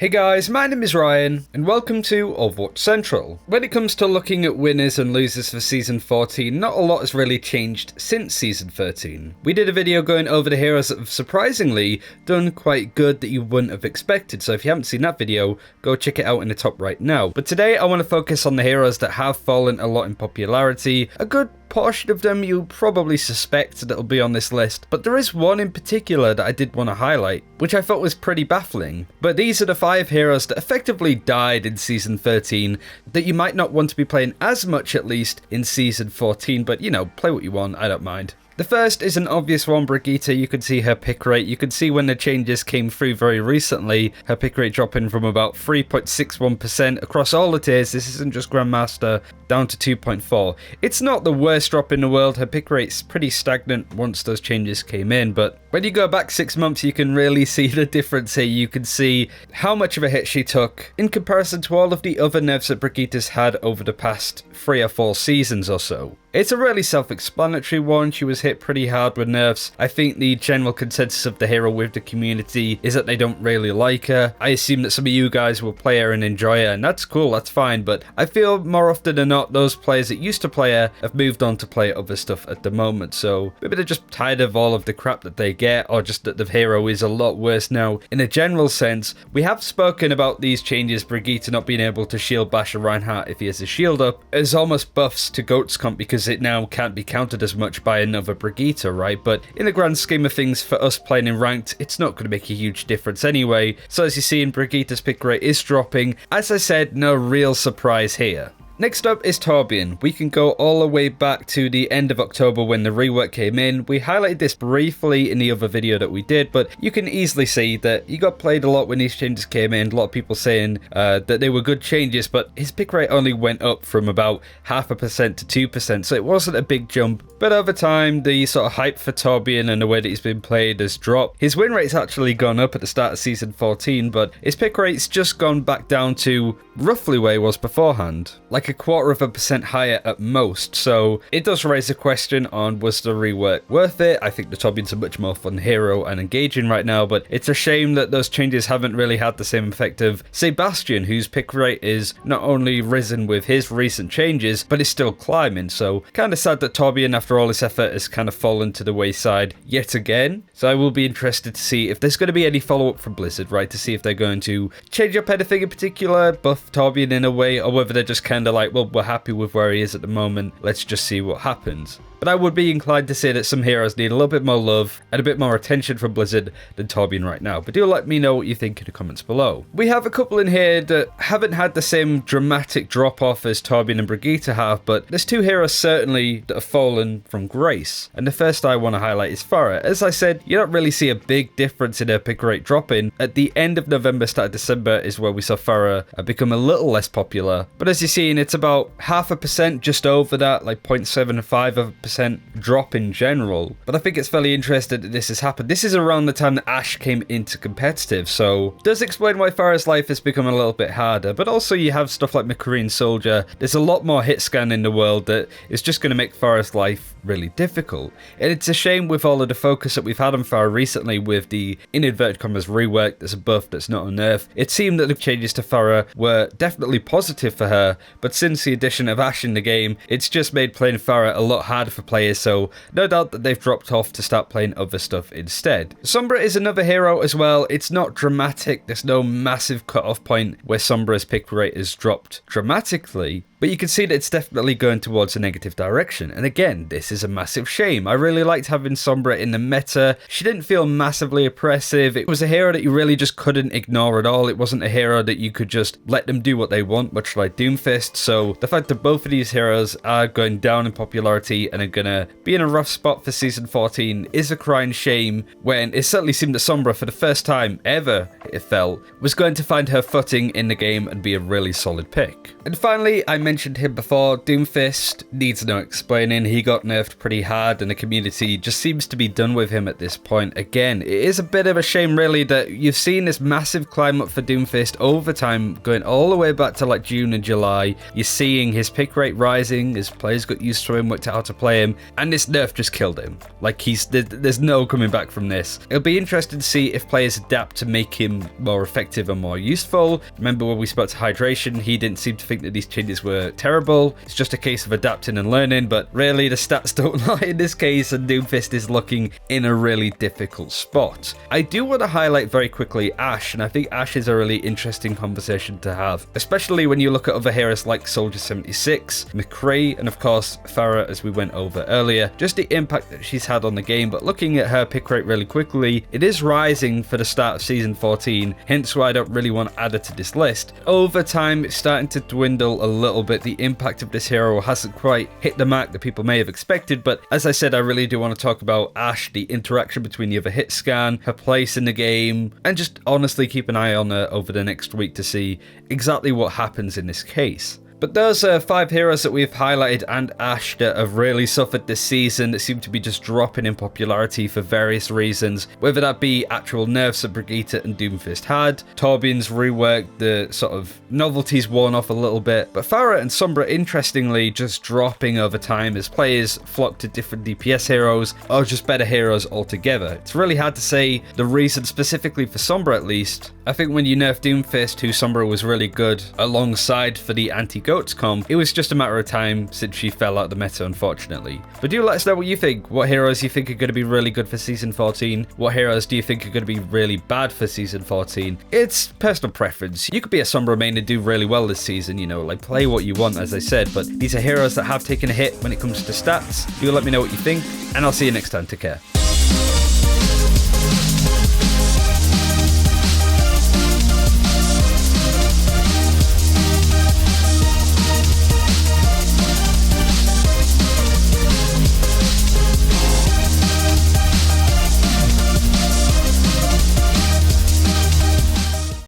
Hey guys, my name is Ryan, and welcome to Overwatch Central. When it comes to looking at winners and losers for Season 14, not a lot has really changed since Season 13. We did a video going over the heroes that have surprisingly done quite good that you wouldn't have expected, so if you haven't seen that video, go check it out in the top right now. But today I want to focus on the heroes that have fallen a lot in popularity. A good portion of them you probably suspect that'll be on this list, but there is one in particular that I did want to highlight, which I thought was pretty baffling. But these are the 5 heroes that effectively died in Season 13 that you might not want to be playing as much, at least in Season 14, but you know, play what you want, I don't mind. The first is an obvious one, Brigitte. You can see her pick rate. You can see when the changes came through very recently, her pick rate dropping from about 3.61% across all the tiers. This isn't just Grandmaster, down to 2.4. It's not the worst drop in the world. Her pick rate's pretty stagnant once those changes came in, but when you go back 6 months, you can really see the difference here. You can see how much of a hit she took in comparison to all of the other nerfs that Brigitte's had over the past 3 or 4 seasons or so. It's a really self-explanatory one. She was hit pretty hard with nerfs. I think the general consensus of the hero with the community is that they don't really like her. I assume that some of you guys will play her and enjoy her, and that's cool, that's fine, but I feel more often than not those players that used to play her have moved on to play other stuff at the moment, so maybe they're just tired of all of the crap that they get, or just that the hero is a lot worse now. In a general sense, we have spoken about these changes, Brigitte not being able to shield bash a Reinhardt if he has a shield up, as almost buffs to Goat's comp because it now can't be countered as much by another Brigitte, right? But in the grand scheme of things, for us playing in ranked, it's not going to make a huge difference anyway. So as you see, Brigitte's pick rate is dropping. As I said, no real surprise here. Next up is Torbjorn. We can go all the way back to the end of October when the rework came in. We highlighted this briefly in the other video that we did, but you can easily see that he got played a lot when these changes came in. A lot of people saying that they were good changes, but his pick rate only went up from about 0.5% to 2%, so it wasn't a big jump. But over time, the sort of hype for Torbjorn and the way that he's been played has dropped. His win rate's actually gone up at the start of Season 14, but his pick rate's just gone back down to roughly where he was beforehand. Like a 0.25% higher at most, so it does raise a question on was the rework worth it. I think the Torbjorn's a much more fun hero and engaging right now, but it's a shame that those changes haven't really had the same effect of, say, Bastion, whose pick rate is not only risen with his recent changes, but is still climbing, so kind of sad that Torbjorn, after all this effort, has kind of fallen to the wayside yet again. So I will be interested to see if there's going to be any follow-up from Blizzard, right, to see if they're going to change up anything in particular, buff Torbjorn in a way, or whether they're just kind of like, well, we're happy with where he is at the moment, let's just see what happens. But I would be inclined to say that some heroes need a little bit more love and a bit more attention from Blizzard than Torbjorn right now. But do let me know what you think in the comments below. We have a couple in here that haven't had the same dramatic drop-off as Torbjorn and Brigitte have, but there's 2 heroes certainly that have fallen from grace. And the first I want to highlight is Pharah. As I said, you don't really see a big difference in her pick rate dropping. At the end of November, start of December is where we saw Pharah become a little less popular. But as you're seeing, it's about 0.5%, just over that, like 0.75% drop in general. But I think it's fairly interesting that this has happened. This is around the time that Ashe came into competitive, so does explain why Pharah's life has become a little bit harder. But also you have stuff like McCree Soldier. There's a lot more hit scan in the world that is just going to make Pharah's life really difficult. And it's a shame with all of the focus that we've had on Pharah recently with the, in inverted commas, rework that's a buff that's not a nerf. It seemed that the changes to Pharah were definitely positive for her, but since the addition of Ashe in the game, it's just made playing Pharah a lot harder for players, so no doubt that they've dropped off to start playing other stuff instead. Sombra is another hero as well. It's not dramatic. There's no massive cut-off point where Sombra's pick rate has dropped dramatically, but you can see that it's definitely going towards a negative direction. And again, this is a massive shame. I really liked having Sombra in the meta. She didn't feel massively oppressive. It was a hero that you really just couldn't ignore at all. It wasn't a hero that you could just let them do what they want, much like Doomfist. So the fact that both of these heroes are going down in popularity and are gonna be in a rough spot for Season 14 is a crying shame, when it certainly seemed that Sombra, for the first time ever, it felt, was going to find her footing in the game and be a really solid pick. And finally, I mentioned him before, Doomfist needs no explaining. He got nerfed pretty hard and the community just seems to be done with him at this point. Again, it is a bit of a shame really that you've seen this massive climb up for Doomfist over time, going all the way back to like June and July. You're seeing his pick rate rising as players got used to him, worked out how to play play him, and this nerf just killed him. Like, there's no coming back from this. It'll be interesting to see if players adapt to make him more effective and more useful. Remember when we spoke to Hydration, he didn't seem to think that these changes were terrible. It's just a case of adapting and learning, but really the stats don't lie in this case, and Doomfist is looking in a really difficult spot. I do want to highlight very quickly Ashe, and I think Ashe is a really interesting conversation to have, especially when you look at other heroes like Soldier 76, McCree, and of course Pharah, as we went over earlier. Just the impact that she's had on the game, but looking at her pick rate really quickly, it is rising for the start of Season 14, hence why I don't really want to add her to this list. Over time, it's starting to dwindle a little bit. The impact of this hero hasn't quite hit the mark that people may have expected, but as I said, I really do want to talk about Ashe, the interaction between the other hit scan, her place in the game, and just honestly keep an eye on her over the next week to see exactly what happens in this case. But those are 5 heroes that we've highlighted, and Ashe, that have really suffered this season, that seem to be just dropping in popularity for various reasons, whether that be actual nerfs that Brigitte and Doomfist had, Torbjorn's rework, the sort of novelties worn off a little bit, but Pharah and Sombra interestingly just dropping over time as players flock to different DPS heroes or just better heroes altogether. It's really hard to say the reason specifically for Sombra at least. I think when you nerf Doomfist, who Sombra was really good alongside for the anti-goats comp, it was just a matter of time since she fell out of the meta, unfortunately. But do let us know what you think. What heroes you think are going to be really good for Season 14? What heroes do you think are going to be really bad for Season 14? It's personal preference. You could be a Sombra main and do really well this season, you know, like play what you want, as I said, but these are heroes that have taken a hit when it comes to stats. Do let me know what you think, and I'll see you next time. Take care.